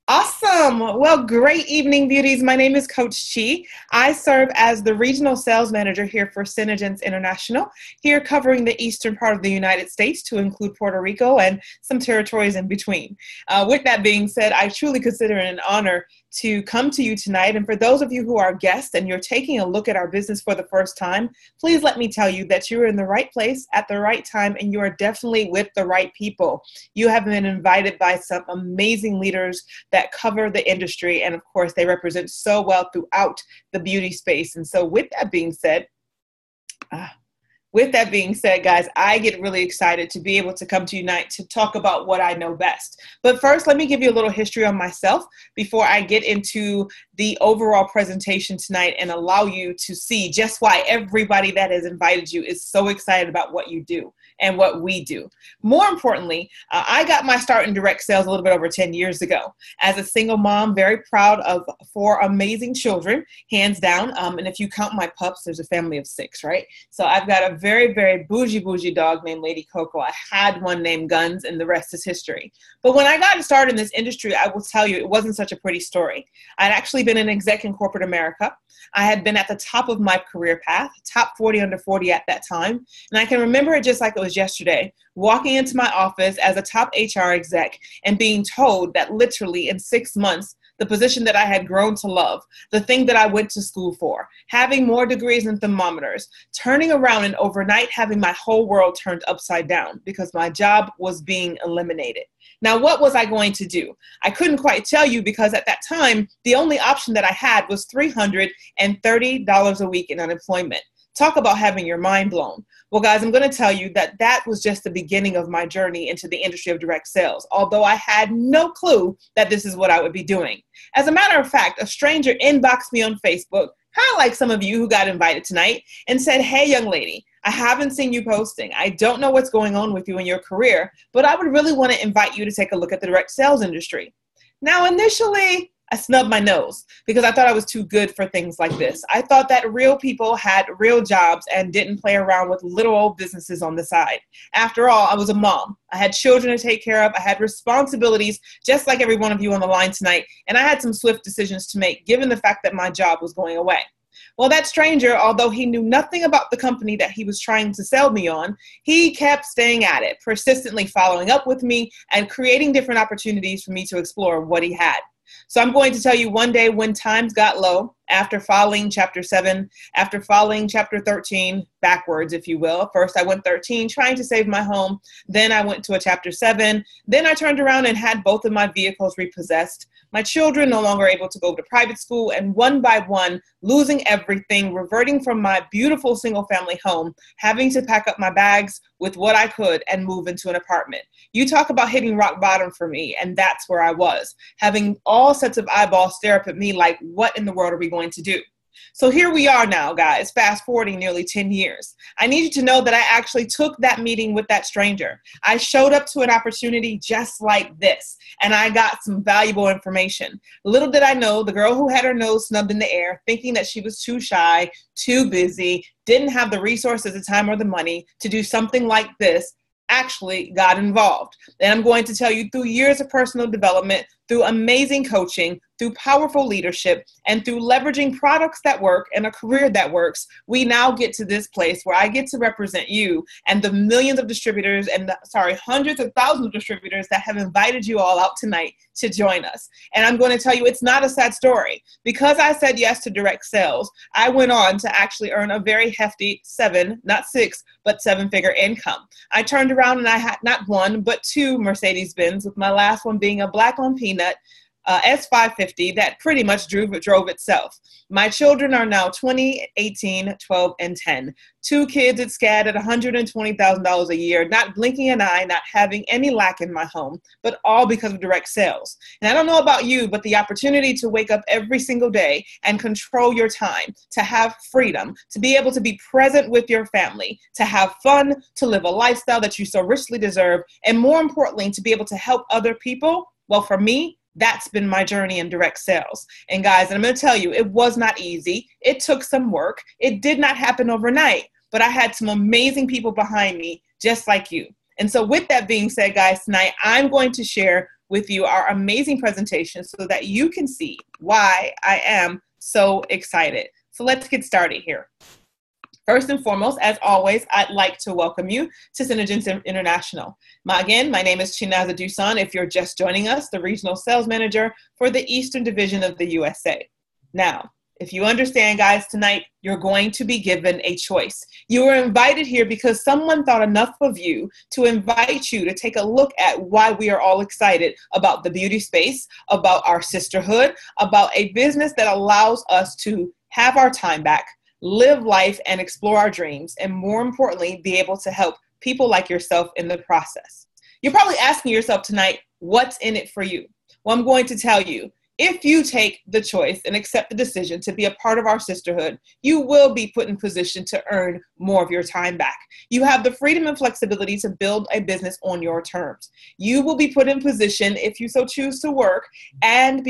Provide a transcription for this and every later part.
Awesome. Well, great evening, beauties. My name is Coach Chi. I serve as the regional sales manager here for Senegence International, here covering the eastern part of the United States to include Puerto Rico and some territories in between. With that being said, I truly consider it an honor to come to you tonight. And for those of you who are guests and you're taking a look at our business for the first time, please let me tell you that you're in the right place at the right time and you are definitely with the right people. You have been invited by some amazing leaders that cover the industry. And of course, they represent so well throughout the beauty space. And so with that being said, guys, I get really excited to be able to come to you tonight to talk about what I know best. But first, let me give you a little history on myself before I get into the overall presentation tonight and allow you to see just why everybody that has invited you is so excited about what you do and what we do. More importantly, I got my start in direct sales a little bit over 10 years ago. As a single mom, very proud of 4 amazing children, hands down. And if you count my pups, there's a family of 6, right? So I've got a very, very bougie dog named Lady Coco. I had one named Guns, and the rest is history. But when I got started in this industry, I will tell you, it wasn't such a pretty story. I'd actually been an exec in corporate America. I had been at the top of my career path, top 40 under 40 at that time. And I can remember it just like it was yesterday, walking into my office as a top HR exec and being told that literally in 6 months, the position that I had grown to love, the thing that I went to school for, having more degrees than thermometers, turning around and overnight having my whole world turned upside down because my job was being eliminated. Now, what was I going to do? I couldn't quite tell you because at that time, the only option that I had was $330 a week in unemployment. Talk about having your mind blown. Well, guys, I'm going to tell you that that was just the beginning of my journey into the industry of direct sales, although I had no clue that this is what I would be doing. As a matter of fact, a stranger inboxed me on Facebook, kind of like some of you who got invited tonight, and said, "Hey, young lady, I haven't seen you posting. I don't know what's going on with you in your career, but I would really want to invite you to take a look at the direct sales industry." Now, initially, I snubbed my nose because I thought I was too good for things like this. I thought that real people had real jobs and didn't play around with little old businesses on the side. After all, I was a mom. I had children to take care of. I had responsibilities just like every one of you on the line tonight. And I had some swift decisions to make given the fact that my job was going away. Well, that stranger, although he knew nothing about the company that he was trying to sell me on, he kept staying at it, persistently following up with me and creating different opportunities for me to explore what he had. So I'm going to tell you one day when times got low, after following chapter 7, after following chapter 13, backwards, if you will. First, I went 13, trying to save my home. Then I went to a chapter 7. Then I turned around and had both of my vehicles repossessed. My children no longer able to go to private school, and one by one, losing everything, reverting from my beautiful single family home, having to pack up my bags with what I could and move into an apartment. You talk about hitting rock bottom for me, and that's where I was, having all sets of eyeballs stare up at me like, what in the world are we going to do? So here we are now, guys, fast forwarding nearly 10 years. I need you to know that I actually took that meeting with that stranger. I showed up to an opportunity just like this, and I got some valuable information. Little did I know, the girl who had her nose snubbed in the air, thinking that she was too shy, too busy, didn't have the resources, the time, or the money to do something like this, actually got involved. And I'm going to tell you, through years of personal development, through amazing coaching, through powerful leadership, and through leveraging products that work and a career that works, we now get to this place where I get to represent you and the millions of distributors and hundreds of thousands of distributors that have invited you all out tonight to join us. And I'm going to tell you, it's not a sad story. Because I said yes to direct sales, I went on to actually earn a very hefty 7, not 6, but 7-figure income. I turned around and I had not 1, but 2 Mercedes-Benz, with my last one being a black on peanut S550 that pretty much drove itself. My children are now 20, 18, 12, and 10. 2 kids at SCAD at $120,000 a year, not blinking an eye, not having any lack in my home, but all because of direct sales. And I don't know about you, but the opportunity to wake up every single day and control your time, to have freedom, to be able to be present with your family, to have fun, to live a lifestyle that you so richly deserve, and more importantly, to be able to help other people, well, for me, that's been my journey in direct sales. And guys, I'm going to tell you, it was not easy. It took some work. It did not happen overnight, but I had some amazing people behind me, just like you. And so with that being said, guys, tonight I'm going to share with you our amazing presentation so that you can see why I am so excited. So let's get started here. First and foremost, as always, I'd like to welcome you to Senegence International. My name is Chinaza Duson. If you're just joining us, the Regional Sales Manager for the Eastern Division of the USA. Now, if you understand, guys, tonight you're going to be given a choice. You were invited here because someone thought enough of you to invite you to take a look at why we are all excited about the beauty space, about our sisterhood, about a business that allows us to have our time back, live life and explore our dreams, and more importantly, be able to help people like yourself in the process. You're probably asking yourself tonight, what's in it for you? Well, I'm going to tell you, if you take the choice and accept the decision to be a part of our sisterhood, you will be put in position to earn more of your time back. You have the freedom and flexibility to build a business on your terms. You will be put in position, if you so choose to work, and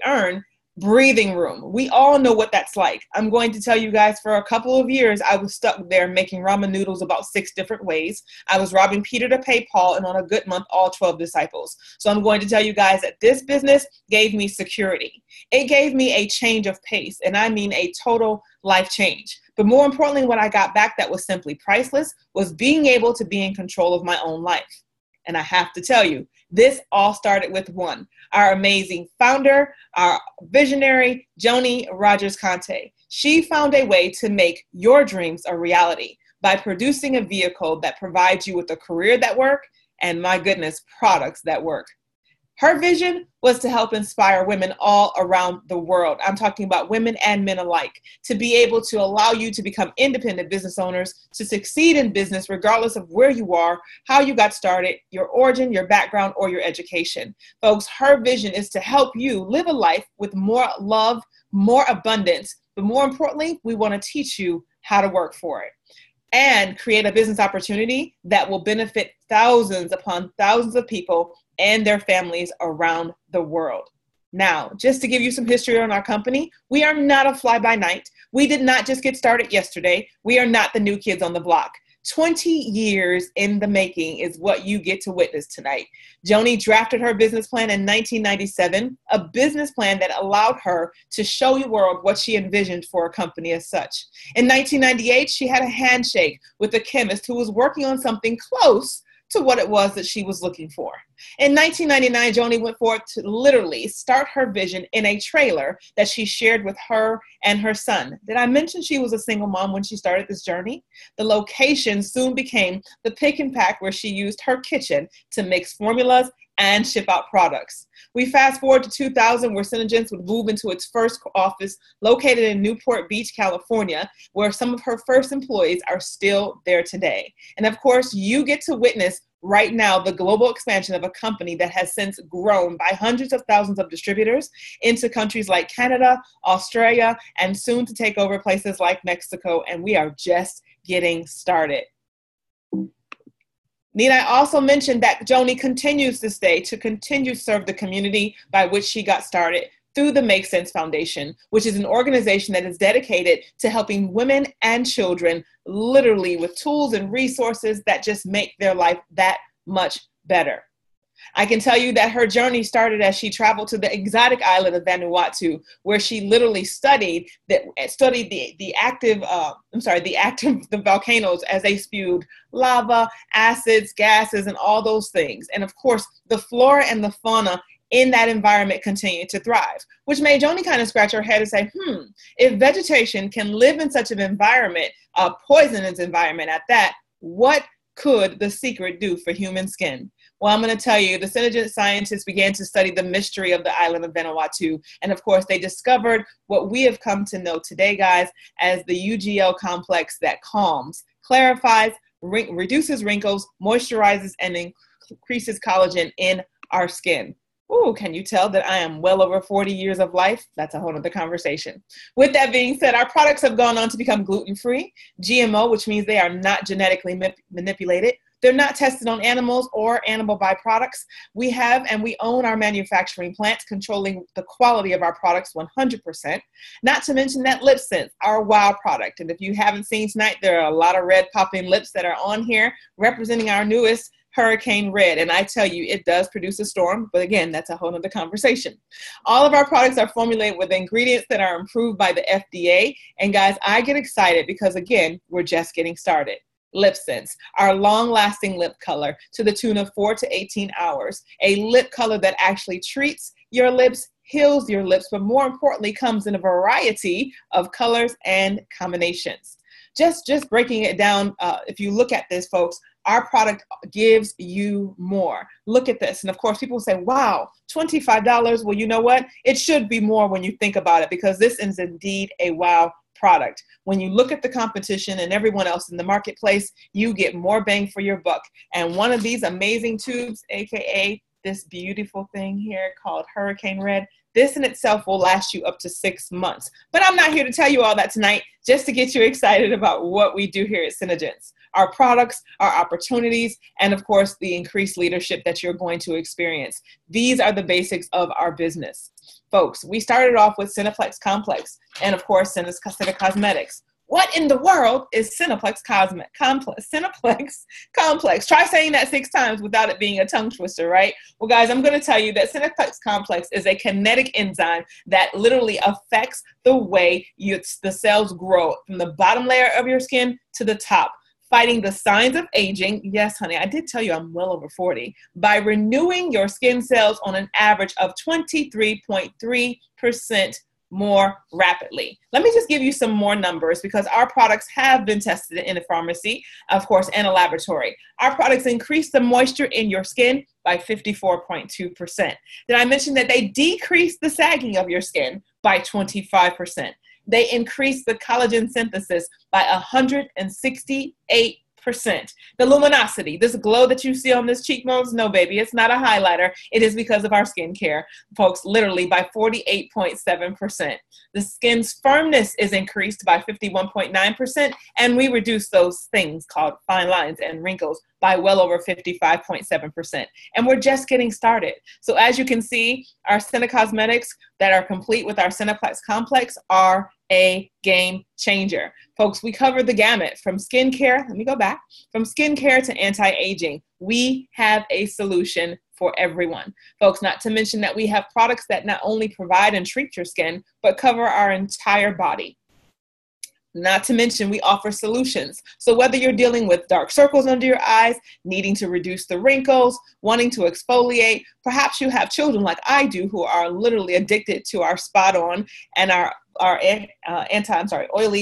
earn breathing room. We all know what that's like. I'm going to tell you guys, for a couple of years, I was stuck there making ramen noodles about 6 different ways. I was robbing Peter to pay Paul, and on a good month, all 12 disciples. So I'm going to tell you guys that this business gave me security. It gave me a change of pace, and I mean a total life change. But more importantly, what I got back that was simply priceless was being able to be in control of my own life. And I have to tell you, this all started with one, our amazing founder, our visionary, Joni Rogers-Conte. She found a way to make your dreams a reality by producing a vehicle that provides you with a career that works and, my goodness, products that work. Her vision was to help inspire women all around the world. I'm talking about women and men alike, to be able to allow you to become independent business owners, to succeed in business regardless of where you are, how you got started, your origin, your background, or your education. Folks, her vision is to help you live a life with more love, more abundance, but more importantly, we want to teach you how to work for it and create a business opportunity that will benefit thousands upon thousands of people and their families around the world. Now, just to give you some history on our company, we are not a fly-by-night. We did not just get started yesterday. We are not the new kids on the block. 20 years in the making is what you get to witness tonight. Joni drafted her business plan in 1997, a business plan that allowed her to show the world what she envisioned for a company as such. In 1998, she had a handshake with a chemist who was working on something close to what it was that she was looking for. In 1999, Joni went forth to literally start her vision in a trailer that she shared with her and her son. Did I mention she was a single mom when she started this journey? The location soon became the pick and pack where she used her kitchen to mix formulas and ship out products. We fast forward to 2000, where Senegence would move into its first office located in Newport Beach, California, where some of her first employees are still there today. And of course, you get to witness right now the global expansion of a company that has since grown by hundreds of thousands of distributors into countries like Canada, Australia, and soon to take over places like Mexico. And we are just getting started. Need I also mention that Joni continues this day to continue to serve the community by which she got started through the Make Sense Foundation, which is an organization that is dedicated to helping women and children literally with tools and resources that just make their life that much better. I can tell you that her journey started as she traveled to the exotic island of Vanuatu, where she literally studied the volcanoes as they spewed lava, acids, gases, and all those things. And of course, the flora and the fauna in that environment continued to thrive, which made Joni kind of scratch her head and say, if vegetation can live in such an environment, a poisonous environment at that, what could the secret do for human skin? Well, I'm going to tell you, the Senegence scientists began to study the mystery of the island of Vanuatu. And of course, they discovered what we have come to know today, guys, as the UGL complex that calms, clarifies, reduces wrinkles, moisturizes, and increases collagen in our skin. Ooh, can you tell that I am well over 40 years of life? That's a whole other conversation. With that being said, our products have gone on to become gluten-free, GMO, which means they are not genetically manipulated. They're not tested on animals or animal byproducts. We have and we own our manufacturing plants, controlling the quality of our products 100%. Not to mention that lip sense, our wow product. And if you haven't seen tonight, there are a lot of red popping lips that are on here representing our newest Hurricane Red. And I tell you, it does produce a storm, but again, that's a whole nother conversation. All of our products are formulated with ingredients that are approved by the FDA. And guys, I get excited because again, we're just getting started. Lip Sense, our long-lasting lip color to the tune of 4 to 18 hours. A lip color that actually treats your lips, heals your lips, but more importantly, comes in a variety of colors and combinations. Just breaking it down, if you look at this, folks, our product gives you more. Look at this. And of course, people say, wow, $25. Well, you know what? It should be more when you think about it, because this is indeed a wow product. When you look at the competition and everyone else in the marketplace, you get more bang for your buck. And one of these amazing tubes, AKA this beautiful thing here called Hurricane Red, this in itself will last you up to 6 months. But I'm not here to tell you all that tonight, just to get you excited about what we do here at Senegence. Our products, our opportunities, and of course, the increased leadership that you're going to experience. These are the basics of our business. Folks, we started off with Cineplex Complex and of course, SeneCosmetics. What in the world is Cineplex Complex? Cineplex Complex. Try saying that 6 times without it being a tongue twister, right? Well, guys, I'm going to tell you that Cineplex Complex is a kinetic enzyme that literally affects the way the cells grow from the bottom layer of your skin to the top, fighting the signs of aging. Yes, honey, I did tell you I'm well over 40. By renewing your skin cells on an average of 23.3% more rapidly. Let me just give you some more numbers, because our products have been tested in a pharmacy, of course, and a laboratory. Our products increase the moisture in your skin by 54.2%. Did I mention that they decrease the sagging of your skin by 25%? They increase the collagen synthesis by 168%. The luminosity, this glow that you see on this cheekbones, no baby, it's not a highlighter. It is because of our skincare, folks, literally by 48.7%. The skin's firmness is increased by 51.9%, and we reduce those things called fine lines and wrinkles by well over 55.7%. And we're just getting started. So as you can see, our SeneCosmetics that are complete with our Cineplex Complex are a game changer. Folks, we cover the gamut from skincare, let me go back, from skincare to anti-aging. We have a solution for everyone. Folks, not to mention that we have products that not only provide and treat your skin, but cover our entire body. Not to mention, we offer solutions. So whether you're dealing with dark circles under your eyes, needing to reduce the wrinkles, wanting to exfoliate, perhaps you have children like I do who are literally addicted to our Spot On and our oily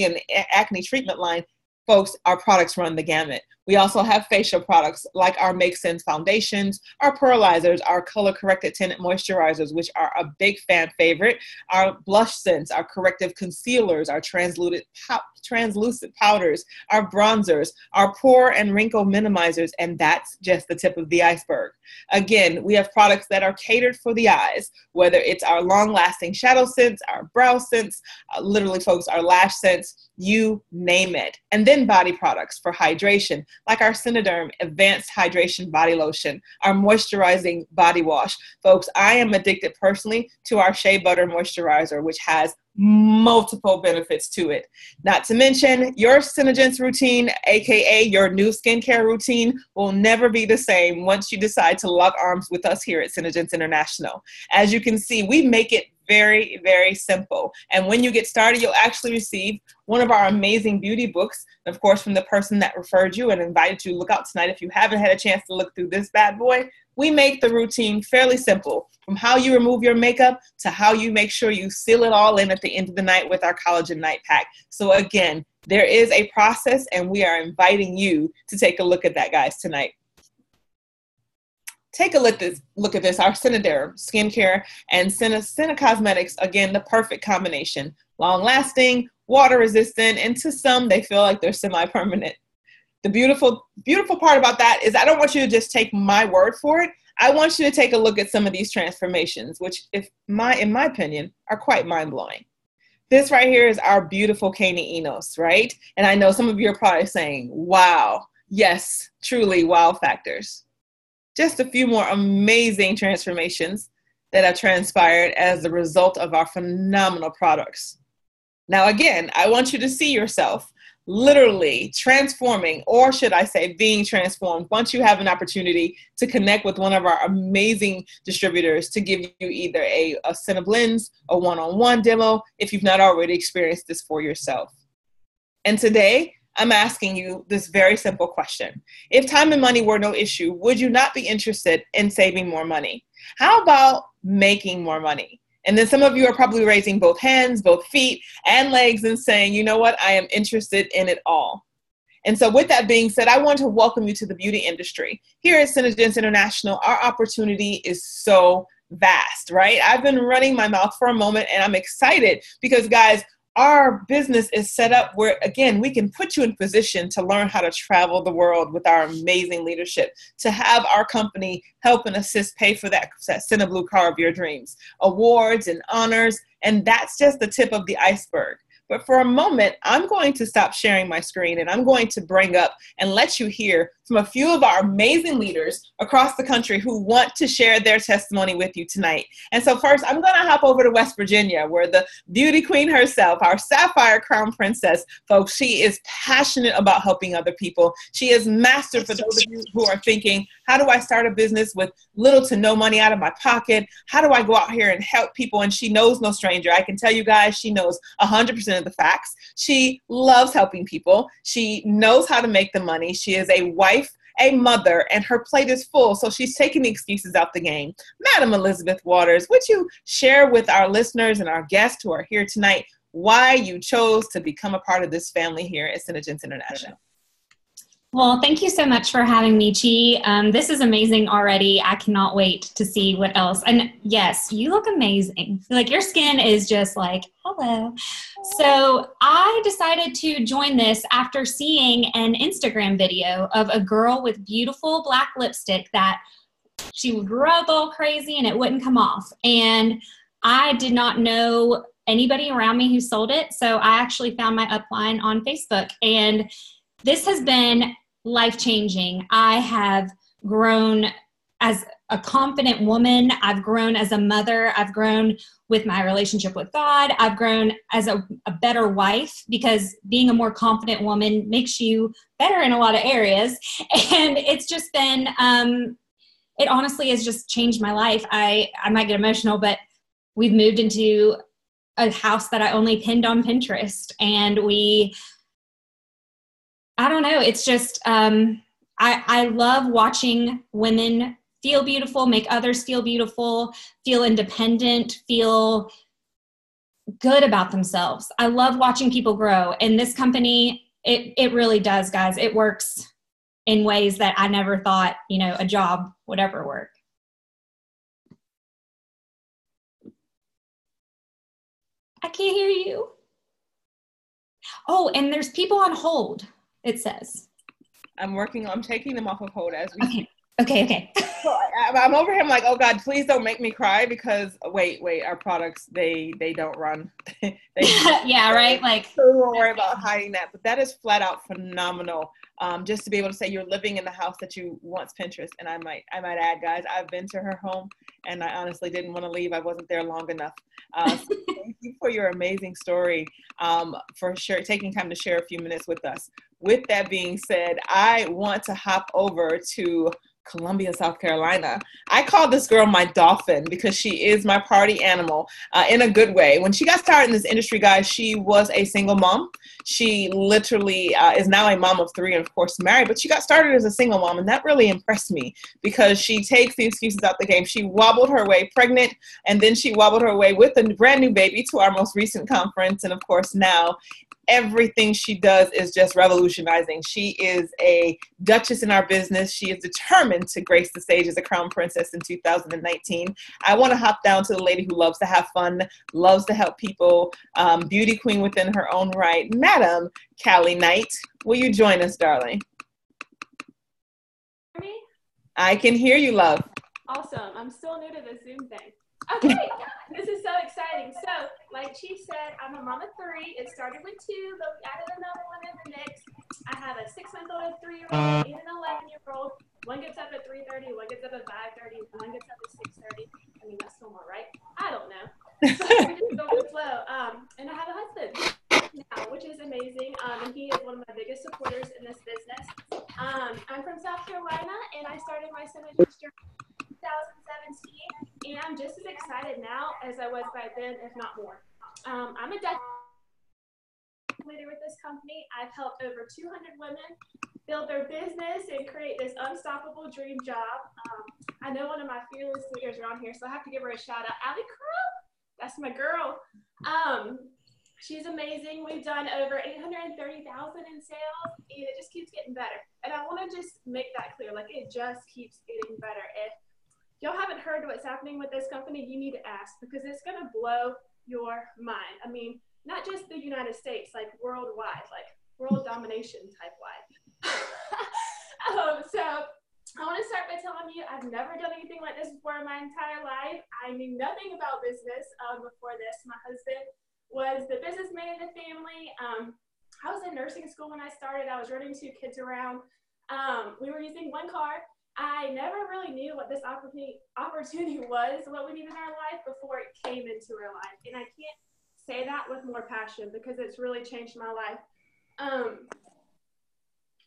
and acne treatment line. Folks, our products run the gamut. We also have facial products like our Make Sense foundations, our pearlizers, our color corrected tinted moisturizers, which are a big fan favorite, our blush scents, our corrective concealers, our translucent powders, our bronzers, our pore and wrinkle minimizers, and that's just the tip of the iceberg. Again, we have products that are catered for the eyes, whether it's our long-lasting shadow scents, our brow scents, literally, folks, our lash scents, you name it. And then body products for hydration, like our Senederm Advanced Hydration Body Lotion, our moisturizing body wash. Folks, I am addicted personally to our Shea Butter Moisturizer, which has multiple benefits to it. Not to mention, your Senegence routine, aka your new skincare routine, will never be the same once you decide to lock arms with us here at Senegence International. As you can see, we make it very, very simple. And when you get started, you'll actually receive one of our amazing beauty books, of course, from the person that referred you and invited you to look out tonight. If you haven't had a chance to look through this bad boy, we make the routine fairly simple, from how you remove your makeup to how you make sure you seal it all in at the end of the night with our collagen night pack. So again, there is a process, and we are inviting you to take a look at that, guys, tonight. Take a look at this, our Senederm skincare and SeneCosmetics, again, the perfect combination. Long-lasting, water-resistant, and to some, they feel like they're semi-permanent. The beautiful part about that is I don't want you to just take my word for it. I want you to take a look at some of these transformations, which, in my opinion, are quite mind-blowing. This right here is our beautiful Kani Enos, right? And I know some of you are probably saying, wow, yes, truly wow factors. Just a few more amazing transformations that have transpired as the result of our phenomenal products. Now, again, I want you to see yourself literally transforming, or should I say being transformed, once you have an opportunity to connect with one of our amazing distributors to give you either a SeneBlends, a one-on-one demo, if you've not already experienced this for yourself. And today, I'm asking you this very simple question. If time and money were no issue, would you not be interested in saving more money? How about making more money? And then some of you are probably raising both hands, both feet, and legs and saying, you know what, I am interested in it all. And so with that being said, I want to welcome you to the beauty industry. Here at Senegence International, our opportunity is so vast, right? I've been running my mouth for a moment and I'm excited because, guys, our business is set up where, again, we can put you in position to learn how to travel the world with our amazing leadership, to have our company help and assist pay for that Cineblue car of your dreams, awards and honors, and that's just the tip of the iceberg. But for a moment, I'm going to stop sharing my screen and I'm going to bring up and let you hear from a few of our amazing leaders across the country who want to share their testimony with you tonight. And so first, I'm going to hop over to West Virginia, where the beauty queen herself, our Sapphire Crown Princess, folks, she is passionate about helping other people. She is mastered, for those of you who are thinking, how do I start a business with little to no money out of my pocket? How do I go out here and help people? And she knows no stranger. I can tell you guys, she knows 100% of the facts. She loves helping people. She knows how to make the money. She is a wife, a mother, and her plate is full, so she's taking the excuses out the game. Madam Elizabeth Waters, would you share with our listeners and our guests who are here tonight why you chose to become a part of this family here at Senegence International? Well, thank you so much for having me, Chi. This is amazing already. I cannot wait to see what else. And yes, you look amazing. Like, your skin is just like, hello. So I decided to join this after seeing an Instagram video of a girl with beautiful black lipstick that she would rub all crazy and it wouldn't come off. And I did not know anybody around me who sold it. So I actually found my upline on Facebook, and this has been life-changing. I have grown as a confident woman. I've grown as a mother. I've grown with my relationship with God. I've grown as a better wife, because being a more confident woman makes you better in a lot of areas. And it's just been, it honestly has just changed my life. I might get emotional, but we've moved into a house that I only pinned on Pinterest, and I don't know. It's just, I love watching women feel beautiful, make others feel beautiful, feel independent, feel good about themselves. I love watching people grow. And this company, it really does, guys. It works in ways that I never thought, a job would ever work. I can't hear you. Oh, and there's people on hold. It says. I'm taking them off of hold as we speak. Okay. So I'm over here, I'm like, oh God, please don't make me cry, because wait, our products, they don't run. Yeah, right? Like, so we won't worry about hiding that. But that is flat out phenomenal. Just to be able to say you're living in the house that you once Pinterest. And I might add, guys, I've been to her home and I honestly didn't want to leave. I wasn't there long enough. So thank you for your amazing story, for sure, taking time to share a few minutes with us. With that being said, I want to hop over to Columbia, South Carolina. I call this girl my dolphin because she is my party animal, in a good way. When she got started in this industry, guys, she was a single mom. She literally is now a mom of 3 and, of course, married, but she got started as a single mom, and that really impressed me because she takes the excuses out the game. She wobbled her way pregnant, and then she wobbled her way with a brand new baby to our most recent conference, and, of course, now everything she does is just revolutionizing. She is a duchess in our business. She is determined to grace the stage as a crown princess in 2019. I want to hop down to the lady who loves to have fun, loves to help people, beauty queen within her own right, Madam Callie Knight. Will you join us, darling? Me? I can hear you, love. Awesome. I'm still new to the Zoom thing. Okay, this is so exciting. So, like Chief said, I'm a mom of 3. It started with 2, but we added another one in the mix. I have a 6-month-old, a 3-year-old, and an 11-year-old. One gets up at 3:30, one gets up at 5:30, one gets up at 6:30. I mean, that's still more, right? I don't know. So we just go with the flow. And I have a husband now, which is amazing. And he is one of now as I was back then, if not more. I'm a leader with this company. I've helped over 200 women build their business and create this unstoppable dream job. I know one of my fearless leaders are on here, so I have to give her a shout out. Allie Crow, that's my girl. She's amazing. We've done over 830,000 in sales, and it just keeps getting better. And I want to just make that clear, like it just keeps getting better. If y'all haven't heard what's happening with this company, you need to ask, because it's going to blow your mind. I mean, not just the United States, like worldwide, like world domination type wide. So I want to start by telling you I've never done anything like this before in my entire life. I knew nothing about business before this. My husband was the businessman in the family. I was in nursing school when I started. I was running 2 kids around. We were using 1 car. I never really knew what this opportunity was, what we needed in our life before it came into our life. And I can't say that with more passion because it's really changed my life.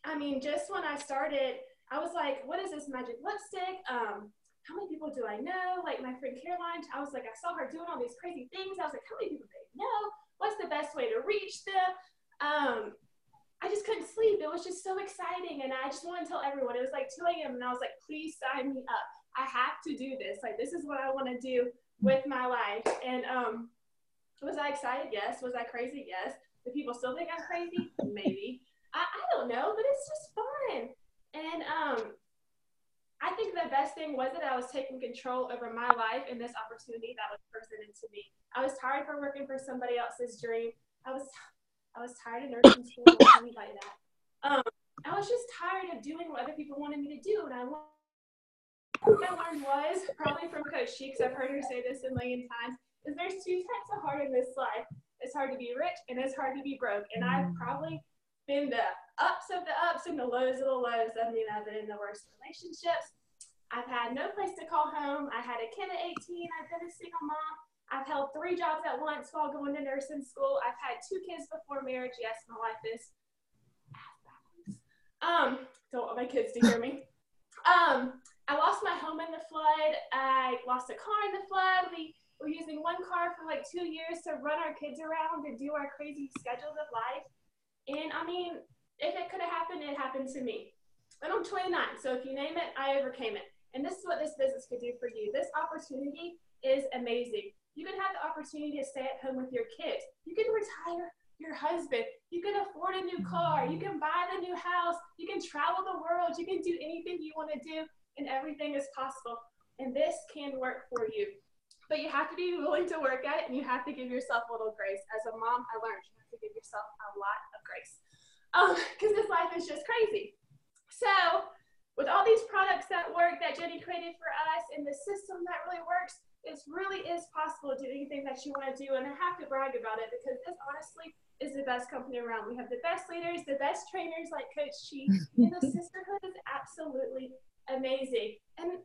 I mean, just when I started, I was like, what is this magic lipstick? How many people do I know? Like my friend Caroline, I was like, I saw her doing all these crazy things. I was like, how many people do they know? What's the best way to reach them? I just couldn't sleep. It was just so exciting. And I just wanted to tell everyone. It was like 2 a.m. and I was like, please sign me up. I have to do this. Like, this is what I want to do with my life. And was I excited? Yes. Was I crazy? Yes. Do people still think I'm crazy? Maybe. I don't know, but it's just fun. And I think the best thing was that I was taking control over my life and this opportunity that was presented to me. I was tired of working for somebody else's dream. I was tired of nursing school, don't tell me like that. I was just tired of doing what other people wanted me to do. And what I learned was, probably from Coach She, because I've heard her say this a million times, is there's 2 types of hard in this life. It's hard to be rich and it's hard to be broke. And I've probably been the ups of the ups and the lows of the lows. I mean, I've been in the worst relationships. I've had no place to call home. I had a kid at 18. I've been a single mom. I've held 3 jobs at once while going to nursing school. I've had 2 kids before marriage. Yes, my life is don't want my kids to hear me. I lost my home in the flood. I lost a car in the flood. We were using 1 car for like 2 years to run our kids around and do our crazy schedules of life. And I mean, if it could have happened, it happened to me. And I'm 29, so if you name it, I overcame it. And this is what this business could do for you. This opportunity is amazing. You can have the opportunity to stay at home with your kids. You can retire your husband. You can afford a new car. You can buy the new house. You can travel the world. You can do anything you want to do, and everything is possible. And this can work for you. But you have to be willing to work at it, and you have to give yourself a little grace. As a mom, I learned you have to give yourself a lot of grace because this life is just crazy. So with all these products that work that Jenny created for us and the system that really works, it really is possible to do anything that you want to do. And I have to brag about it because this honestly is the best company around. We have the best leaders, the best trainers like Coach She, and the sisterhood is absolutely amazing. And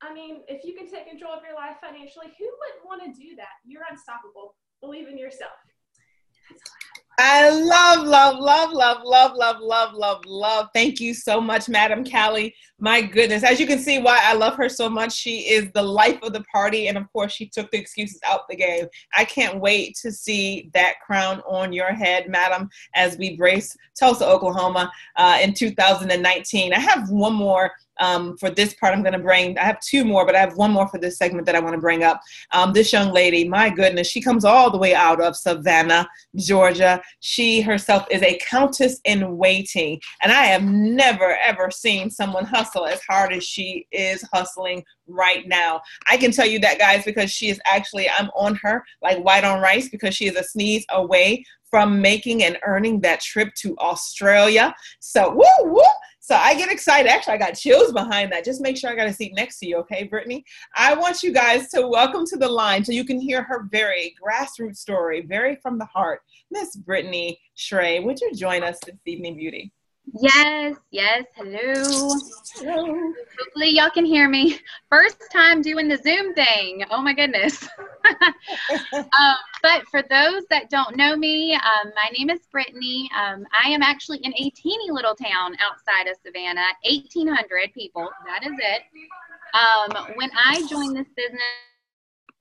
I mean, if you can take control of your life financially, who wouldn't want to do that? You're unstoppable. Believe in yourself. That's all I love, love, love, love, love, love, love, love, love. Thank you so much, Madam Callie. My goodness. As you can see why I love her so much. She is the life of the party. And of course, she took the excuses out the game. I can't wait to see that crown on your head, Madam, as we brace Tulsa, Oklahoma in 2019. I have one more for this part I'm going to bring. I have 2 more, but I have 1 more for this segment that I want to bring up. This young lady, my goodness, she comes all the way out of Savannah, Georgia. She herself is a countess in waiting. And I have never, ever seen someone hustle as hard as she is hustling right now. I can tell you that, guys, because she is actually, I'm on her like white on rice because she is a sneeze away from making and earning that trip to Australia. So, woo, woo. So I get excited. Actually, I got chills behind that. Just make sure I got a seat next to you, okay, Brittany? I want you guys to welcome to the line so you can hear her very grassroots story, very from the heart. Miss Brittany Shrey, would you join us this evening, beauty? Yes, hello. Hello. Hopefully y'all can hear me. First time doing the Zoom thing. Oh my goodness. But for those that don't know me, my name is Brittany. I am actually in a teeny little town outside of Savannah, 1,800 people. That is it. When I joined this business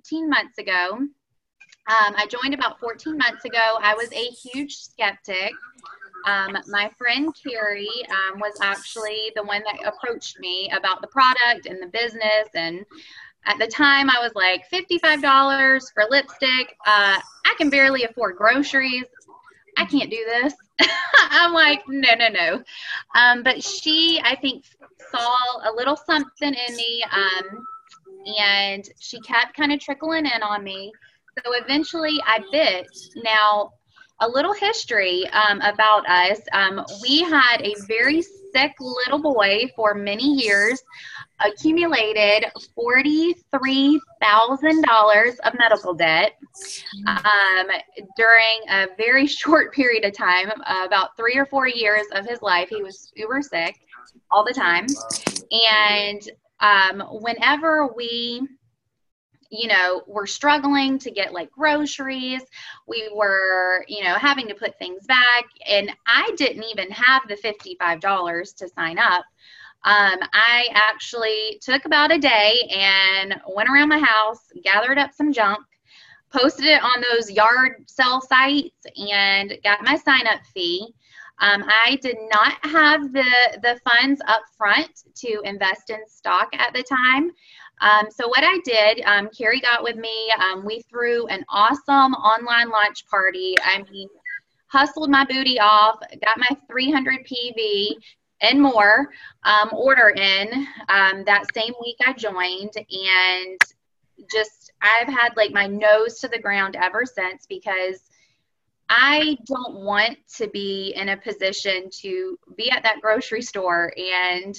14 months ago. I joined about 14 months ago. I was a huge skeptic. My friend Carrie was actually the one that approached me about the product and the business. And at the time, I was like, $55 for lipstick. I can barely afford groceries. I can't do this. I'm like, no, no, no. But she, I think, saw a little something in me, and she kept kind of trickling in on me. So eventually I bit. Now, a little history about us. We had a very sick little boy for many years, accumulated $43,000 of medical debt during a very short period of time, about 3 or 4 years of his life. He was uber sick all the time. And whenever we we're struggling to get like groceries, we were, having to put things back, and I didn't even have the $55 to sign up. I actually took about a day and went around my house, gathered up some junk, posted it on those yard sale sites, and got my sign up fee. I did not have the funds up front to invest in stock at the time. So what I did, Carrie got with me, we threw an awesome online launch party. I mean, hustled my booty off, got my 300 PV and more order in that same week I joined, and just I've had like my nose to the ground ever since, because I don't want to be in a position to be at that grocery store and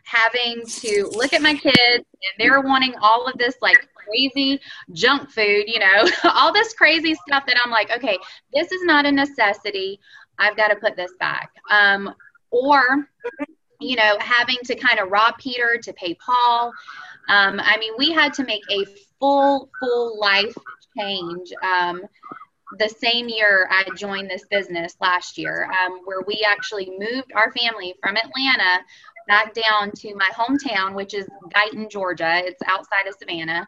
having to look at my kids and they're wanting all of this like crazy junk food, all this crazy stuff that I'm like, okay, this is not a necessity. I've got to put this back. Or, having to kind of rob Peter to pay Paul. I mean, we had to make a full life change. The same year I joined this business last year, where we actually moved our family from Atlanta back down to my hometown, which is Guyton, Georgia. It's outside of Savannah.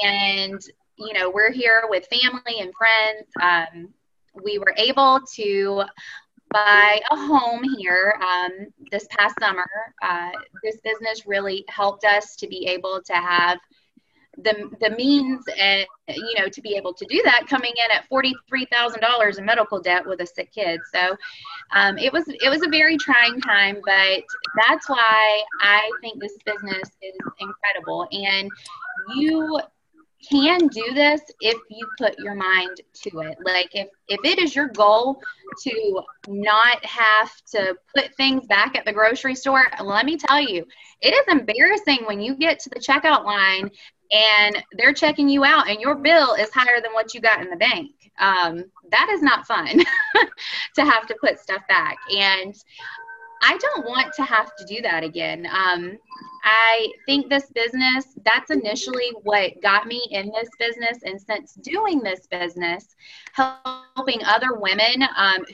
And, we're here with family and friends. We were able to buy a home here this past summer. This business really helped us to be able to have the means and to be able to do that, coming in at $43,000 in medical debt with a sick kid. So it was a very trying time, but that's why I think this business is incredible. And you can do this if you put your mind to it. Like if it is your goal to not have to put things back at the grocery store, let me tell you, it is embarrassing when you get to the checkout line and they're checking you out and your bill is higher than what you got in the bank. That is not fun to have to put stuff back. And I don't want to have to do that again. I think this business, that's initially what got me in this business. And since doing this business, helping other women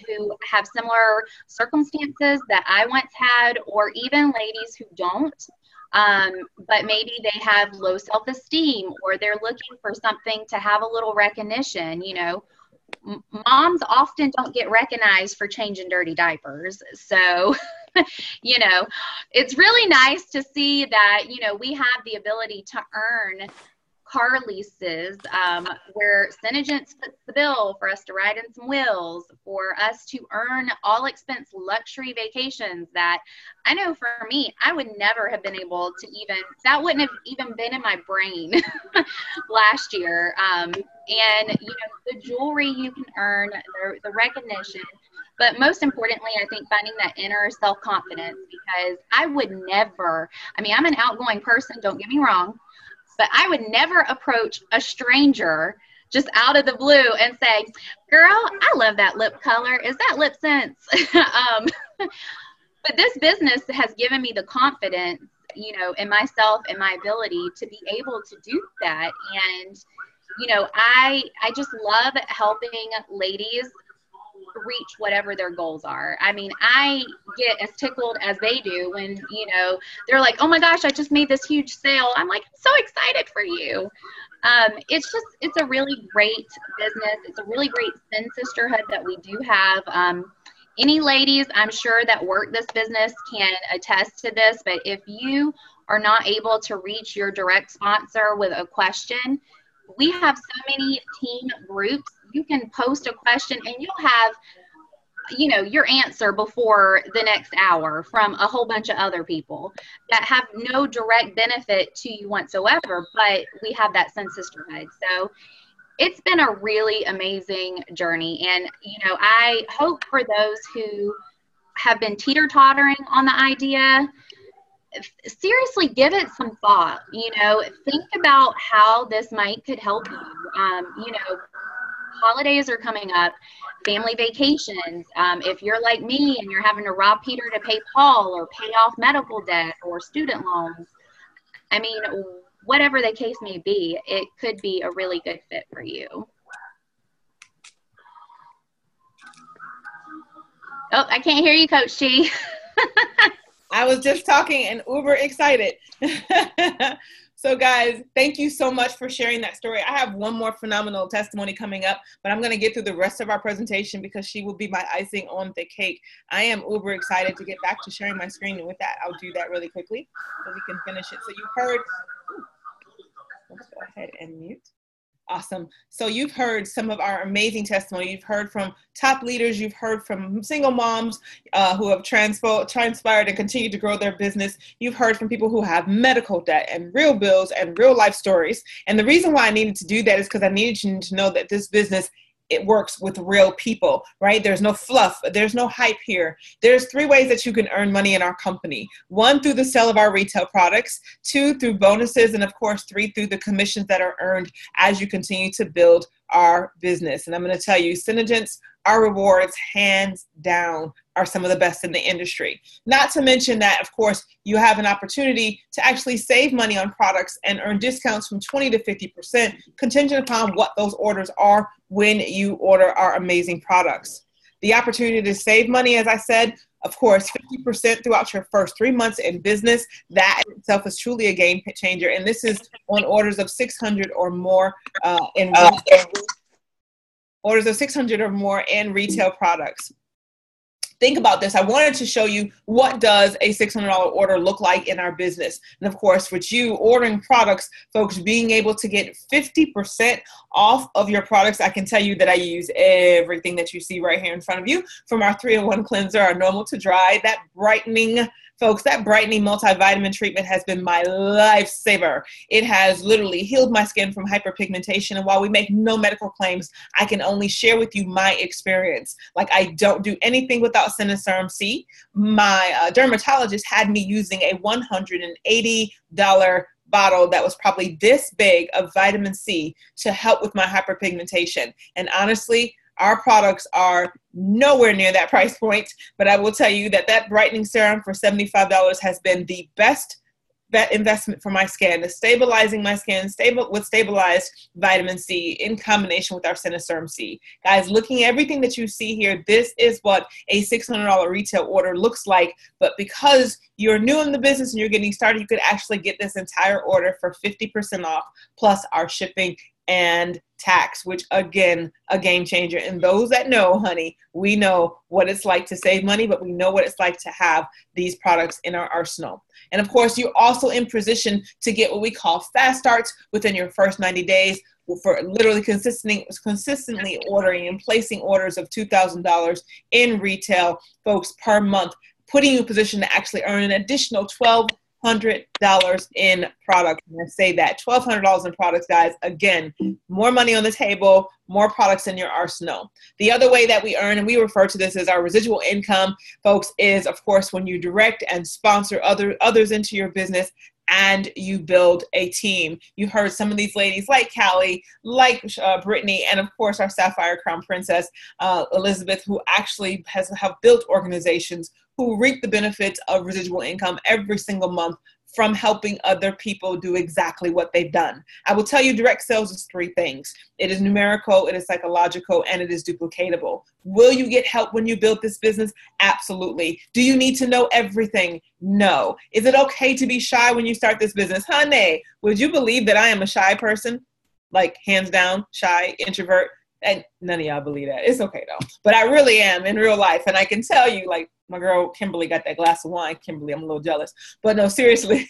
who have similar circumstances that I once had, or even ladies who don't, but maybe they have low self-esteem, or they're looking for something to have a little recognition. Moms often don't get recognized for changing dirty diapers. So, it's really nice to see that, we have the ability to earn car leases where Senegence fits the bill for us to ride in some wheels, for us to earn all expense luxury vacations that I know for me, I would never have been able to that wouldn't have even been in my brain last year. And, the jewelry you can earn, the recognition, but most importantly, I think finding that inner self-confidence, because I would never, I'm an outgoing person, don't get me wrong, but I would never approach a stranger just out of the blue and say, girl, I love that lip color. Is that Lip Sense? But this business has given me the confidence, in myself and my ability to be able to do that. And, I just love helping ladies reach whatever their goals are. I mean, I get as tickled as they do when, you know, they're like, oh my gosh, I just made this huge sale. I'm like, I'm so excited for you. It's a really great business. It's a really great Sin sisterhood that we do have. Any ladies, I'm sure, that work this business can attest to this, but if you are not able to reach your direct sponsor with a question, we have so many team groups. You can post a question and you'll have, you know, your answer before the next hour from a whole bunch of other people that have no direct benefit to you whatsoever, but we have that Sin sisterhood. So it's been a really amazing journey. And, you know, I hope for those who have been teeter-tottering on the idea, seriously give it some thought. You know, think about how this could help you. You know, holidays are coming up, family vacations. If you're like me and you're having to rob Peter to pay Paul, or pay off medical debt or student loans, I mean, whatever the case may be, it could be a really good fit for you. Oh, I can't hear you, Coach Chi. I was just talking and uber excited. So guys, thank you so much for sharing that story. I have one more phenomenal testimony coming up, but I'm going to get through the rest of our presentation because she will be my icing on the cake. I am uber excited to get back to sharing my screen. And with that, I'll do that really quickly so we can finish it. So you heard, let's go ahead and mute. Awesome. So you've heard some of our amazing testimony. You've heard from top leaders. You've heard from single moms who have transpired and continue to grow their business. You've heard from people who have medical debt and real bills and real life stories. And the reason why I needed to do that is because I needed you to know that this business, it works with real people, right? There's no fluff. There's no hype here. There's 3 ways that you can earn money in our company. 1, through the sale of our retail products. 2, through bonuses. And of course, 3, through the commissions that are earned as you continue to build our business. And I'm going to tell you, Senegence, our rewards, hands down, are some of the best in the industry. Not to mention that, of course, you have an opportunity to actually save money on products and earn discounts from 20 to 50%, contingent upon what those orders are when you order our amazing products. The opportunity to save money, as I said, of course, 50% throughout your first 3 months in business. That in itself is truly a game changer. And this is on orders of 600 or more orders of 600 or more in retail products. Think about this. I wanted to show you what does a $600 order look like in our business. And of course, with you ordering products, folks, being able to get 50% off of your products, I can tell you that I use everything that you see right here in front of you, from our 3-in-1 cleanser, our normal to dry, that brightening, folks, that brightening multivitamin treatment has been my lifesaver. It has literally healed my skin from hyperpigmentation. And while we make no medical claims, I can only share with you my experience. Like, I don't do anything without SeneSerum C. My dermatologist had me using a $180 bottle that was probably this big of vitamin C to help with my hyperpigmentation. And honestly, our products are nowhere near that price point, but I will tell you that that brightening serum for $75 has been the best investment for my skin, stabilizing my skin with stabilized vitamin C in combination with our SeneSerum C. Guys, looking at everything that you see here, this is what a $600 retail order looks like. But because you're new in the business and you're getting started, you could actually get this entire order for 50% off plus our shipping and tax, which again, a game changer. And those that know, honey, we know what it's like to save money, but we know what it's like to have these products in our arsenal. And of course, you're also in position to get what we call fast starts within your first 90 days for literally consistently ordering and placing orders of $2,000 in retail, folks, per month, putting you in position to actually earn an additional $1,200 in products. And I say that $1,200 in products, guys. Again, more money on the table, more products in your arsenal. The other way that we earn, and we refer to this as our residual income, folks, is of course when you direct and sponsor others into your business and you build a team. You heard some of these ladies like Callie, like Brittany, and of course our Sapphire Crown Princess, Elizabeth, who actually have built organizations who reap the benefits of residual income every single month from helping other people do exactly what they've done. I will tell you, direct sales is three things. It is numerical, it is psychological, and it is duplicatable. Will you get help when you build this business? Absolutely. Do you need to know everything? No. Is it okay to be shy when you start this business? Honey, would you believe that I am a shy person? Like, hands down, shy, introvert. And none of y'all believe that. It's okay though. But I really am in real life. And I can tell you, like, my girl Kimberly got that glass of wine. Kimberly, I'm a little jealous. But no, seriously,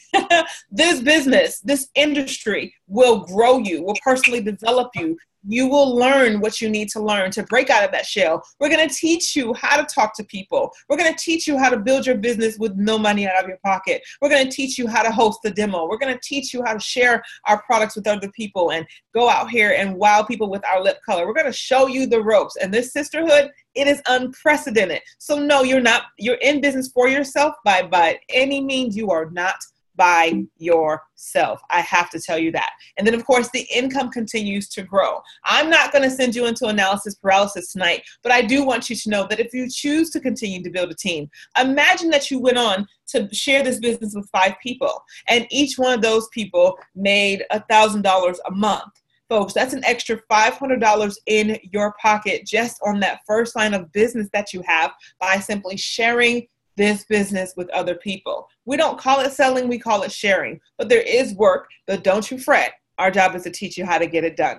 this business, this industry will grow you, will personally develop you. You will learn what you need to learn to break out of that shell. We're going to teach you how to talk to people. We're going to teach you how to build your business with no money out of your pocket. We're going to teach you how to host the demo. We're going to teach you how to share our products with other people and go out here and wow people with our lip color. We're going to show you the ropes. And this sisterhood, it is unprecedented. So no, you're in business for yourself. By any means, you are not by yourself. I have to tell you that. And then, of course, the income continues to grow. I'm not going to send you into analysis paralysis tonight, but I do want you to know that if you choose to continue to build a team, imagine that you went on to share this business with 5 people, and each one of those people made $1,000 a month. Folks, that's an extra $500 in your pocket just on that first line of business that you have by simply sharing this business with other people. We don't call it selling, we call it sharing. But there is work, but don't you fret. Our job is to teach you how to get it done.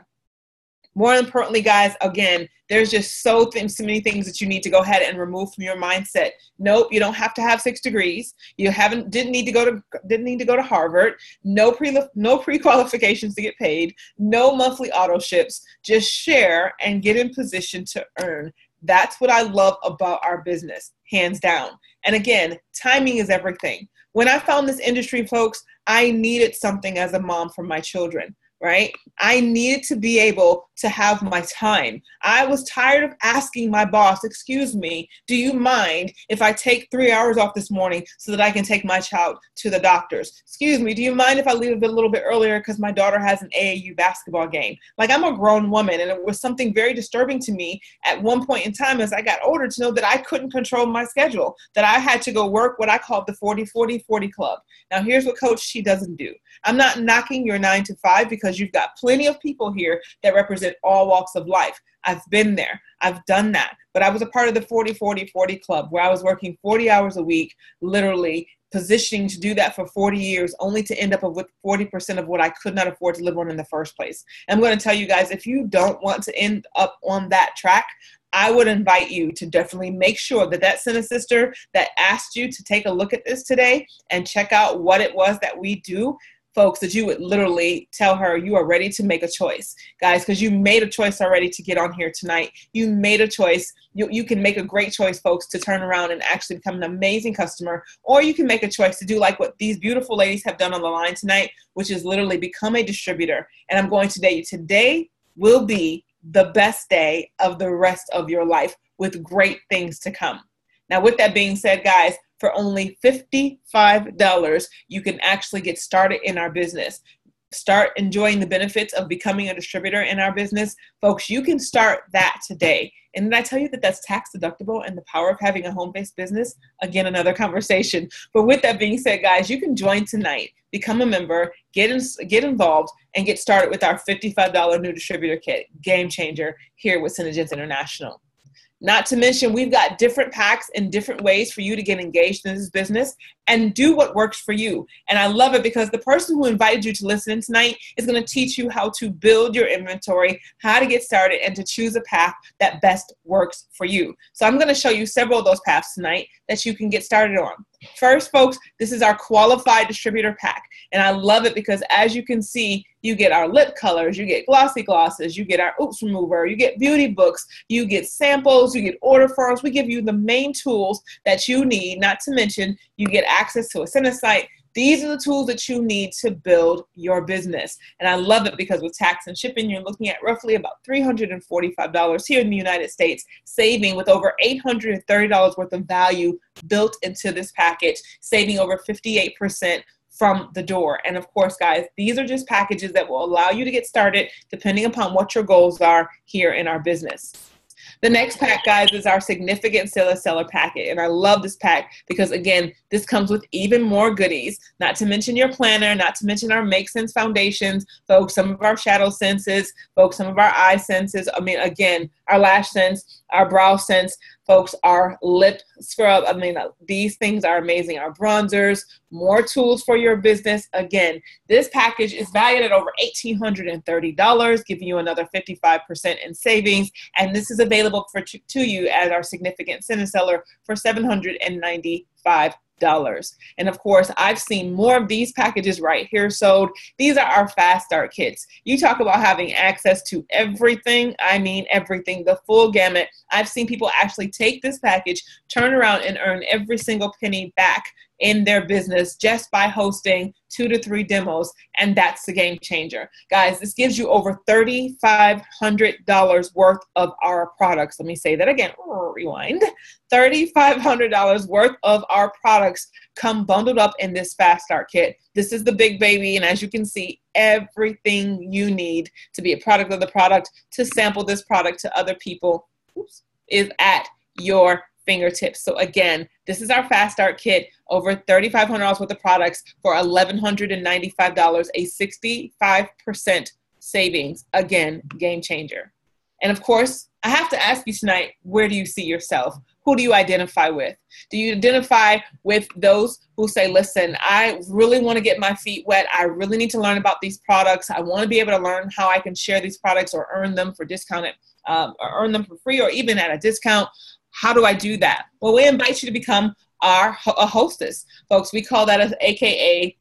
More importantly, guys, again, there's just so many things that you need to go ahead and remove from your mindset. Nope, you don't have to have 6 degrees. You didn't need to go to Harvard. No pre-qualifications to get paid. No monthly auto ships. Just share and get in position to earn. That's what I love about our business, hands down. And again, timing is everything. When I found this industry, folks, I needed something as a mom for my children, right? I needed to be able to have my time. I was tired of asking my boss, excuse me, do you mind if I take 3 hours off this morning so that I can take my child to the doctors? Excuse me, do you mind if I leave a little bit earlier because my daughter has an AAU basketball game? Like, I'm a grown woman, and it was something very disturbing to me at one point in time as I got older to know that I couldn't control my schedule, that I had to go work what I called the 40-40-40 club. Now, here's what Coach She doesn't do. I'm not knocking your 9 to 5 because you've got plenty of people here that represent all walks of life. I've been there. I've done that. But I was a part of the 40-40-40 club where I was working 40 hours a week, literally positioning to do that for 40 years, only to end up with 40% of what I could not afford to live on in the first place. And I'm going to tell you guys, if you don't want to end up on that track, I would invite you to definitely make sure that that SeneSister that asked you to take a look at this today and check out what it was that we do, folks, that you would literally tell her you are ready to make a choice, guys, because you made a choice already to get on here tonight. You made a choice. You can make a great choice, folks, to turn around and actually become an amazing customer, or you can make a choice to do like what these beautiful ladies have done on the line tonight, which is literally become a distributor. And I'm going to tell you, today will be the best day of the rest of your life with great things to come. Now, with that being said, guys, for only $55, you can actually get started in our business. Start enjoying the benefits of becoming a distributor in our business. Folks, you can start that today. And did I tell you that that's tax deductible and the power of having a home-based business? Again, another conversation. But with that being said, guys, you can join tonight, become a member, get involved, and get started with our $55 new distributor kit, Game Changer, here with Senegence International. Not to mention, we've got different packs and different ways for you to get engaged in this business and do what works for you. And I love it because the person who invited you to listen in tonight is going to teach you how to build your inventory, how to get started, and to choose a path that best works for you. So I'm going to show you several of those paths tonight that you can get started on. First, folks, this is our qualified distributor pack. And I love it because, as you can see, you get our lip colors, you get glossy glosses, you get our oops remover, you get beauty books, you get samples, you get order forms. We give you the main tools that you need, not to mention you get access to a Sena site. These are the tools that you need to build your business. And I love it because with tax and shipping, you're looking at roughly about $345 here in the United States, saving with over $830 worth of value built into this package, saving over 58% from the door. And of course, guys, these are just packages that will allow you to get started depending upon what your goals are here in our business. The next pack, guys, is our significant seller packet. And I love this pack because, again, this comes with even more goodies, not to mention your planner, not to mention our Make Sense foundations, folks, some of our shadow senses, folks, some of our eye senses. I mean, again, our lash sense, our brow sense, folks, our lip scrub. I mean, these things are amazing. Our bronzers, more tools for your business. Again, this package is valued at over $1,830, giving you another 55% in savings. And this is available to you as our significant seller for $795. And of course, I've seen more of these packages right here sold. These are our fast start kits. You talk about having access to everything. I mean, everything, the full gamut. I've seen people actually take this package, turn around and earn every single penny back in their business just by hosting 2 to 3 demos. And that's the game changer. Guys, this gives you over $3,500 worth of our products. Let me say that again. Rewind. $3,500 worth of our products come bundled up in this fast start kit. This is the big baby. And as you can see, everything you need to be a product of the product, to sample this product to other people, is at your fingertips. So again, this is our fast start kit, over $3,500 worth of products for $1,195, a 65% savings. Again, game changer. And of course, I have to ask you tonight, where do you see yourself? Who do you identify with? Do you identify with those who say, listen, I really want to get my feet wet. I really need to learn about these products. I want to be able to learn how I can share these products or earn them for discounted, or earn them for free or even at a discount. How do I do that? Well, we invite you to become a hostess. Folks, we call that AKA,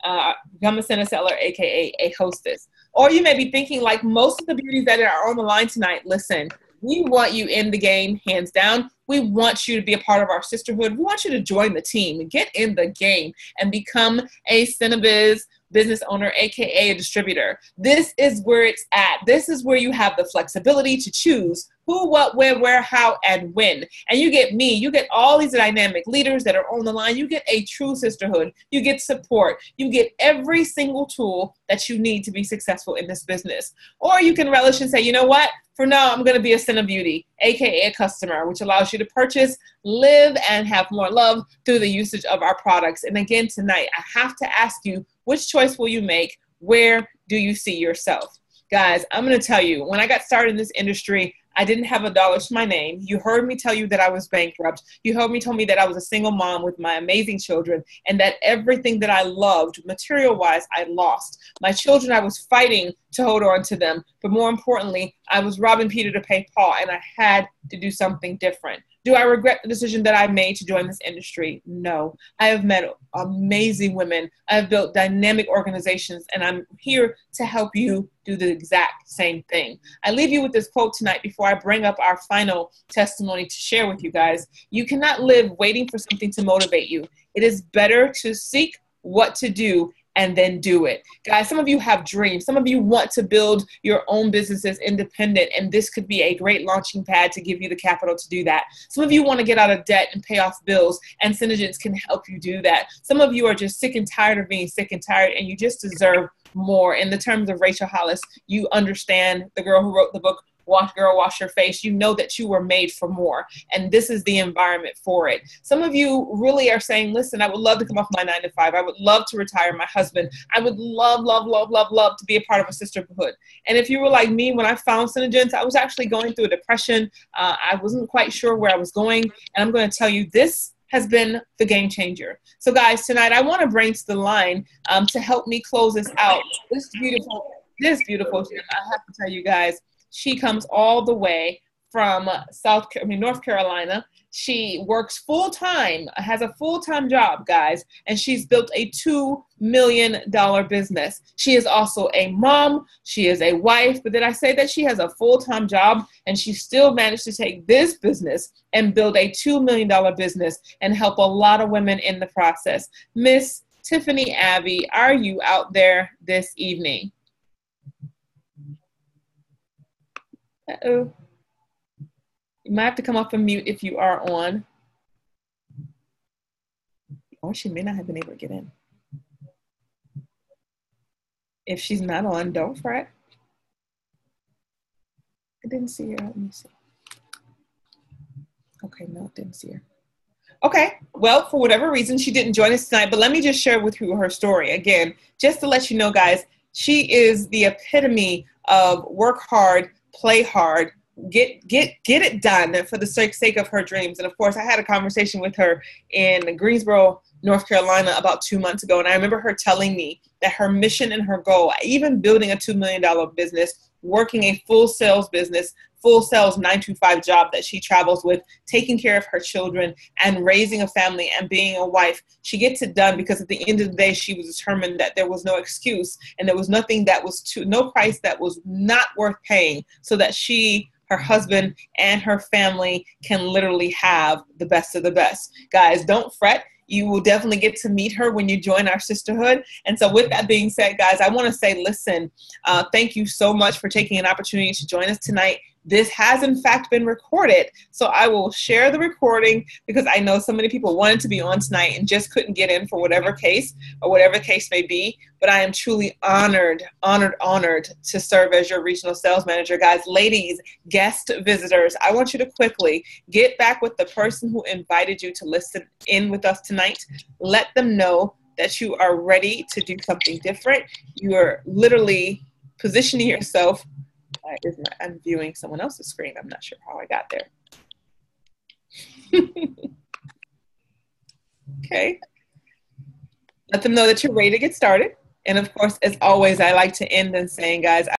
become a seller, AKA a hostess. Or you may be thinking, like most of the beauties that are on the line tonight, listen, we want you in the game, hands down. We want you to be a part of our sisterhood. We want you to join the team and get in the game and become a Cinebiz business owner, AKA a distributor. This is where it's at. This is where you have the flexibility to choose who, what, where, how, and when. And you get me, you get all these dynamic leaders that are on the line. You get a true sisterhood. You get support. You get every single tool that you need to be successful in this business. Or you can relish and say, you know what? For now, I'm going to be a Cine Beauty, AKA a customer, which allows you to purchase, live, and have more love through the usage of our products. And again, tonight, I have to ask you, which choice will you make? Where do you see yourself? Guys, I'm going to tell you, when I got started in this industry, I didn't have a dollar to my name. You heard me tell you that I was bankrupt. You heard me tell me that I was a single mom with my amazing children, and that everything that I loved, material-wise, I lost. My children, I was fighting to hold on to them. But more importantly, I was robbing Peter to pay Paul, and I had to do something different. Do I regret the decision that I made to join this industry? No. I have met amazing women. I have built dynamic organizations, and I'm here to help you do the exact same thing. I leave you with this quote tonight before I bring up our final testimony to share with you guys. You cannot live waiting for something to motivate you. It is better to seek what to do and then do it. Guys, some of you have dreams. Some of you want to build your own businesses independent, and this could be a great launching pad to give you the capital to do that. Some of you want to get out of debt and pay off bills, and Senegence can help you do that. Some of you are just sick and tired of being sick and tired, and you just deserve more. In the terms of Rachel Hollis, you understand, the girl who wrote the book, Wash Your Face. You know that you were made for more, and this is the environment for it. Some of you really are saying, listen, I would love to come off my 9-to-5. I would love to retire my husband. I would love to be a part of a sisterhood. And if you were like me, when I found Senegence, I was actually going through a depression. I wasn't quite sure where I was going, and I'm going to tell you, this has been the game changer. So guys, tonight I want to bring to the line to help me close this out. This beautiful, I have to tell you guys, she comes all the way from North Carolina. She works full-time, has a full-time job, guys, and she's built a $2 million business. She is also a mom. She is a wife. But did I say that she has a full-time job, and she still managed to take this business and build a $2 million business and help a lot of women in the process? Miss Tiffany Abbey, are you out there this evening? Uh-oh. You might have to come off of mute if you are on. Or she may not have been able to get in. If she's not on, don't fret. I didn't see her. Let me see. Okay, no, didn't see her. Okay, well, for whatever reason, she didn't join us tonight, but let me just share with you her story. Again, just to let you know, guys, she is the epitome of work hard, play hard, get it done for the sake of her dreams. And of course, I had a conversation with her in Greensboro, North Carolina about 2 months ago. And I remember her telling me that her mission and her goal, even building a $2 million business, working a full sales business, full sales 9-to-5 job that she travels with, taking care of her children and raising a family and being a wife. She gets it done because at the end of the day, she was determined that there was no excuse and there was nothing that was no price that was not worth paying so that she, her husband, and her family can literally have the best of the best. Guys, don't fret. You will definitely get to meet her when you join our sisterhood. And so with that being said, guys, I want to say, listen, thank you so much for taking an opportunity to join us tonight. This has, in fact, been recorded. So I will share the recording because I know so many people wanted to be on tonight and just couldn't get in for whatever case or whatever case may be. But I am truly honored to serve as your regional sales manager. Guys, ladies, guest visitors, I want you to quickly get back with the person who invited you to listen in with us tonight. Let them know that you are ready to do something different. You are literally positioning yourself. I'm viewing someone else's screen. I'm not sure how I got there. Okay. Let them know that you're ready to get started. And of course, as always, I like to end in saying, guys,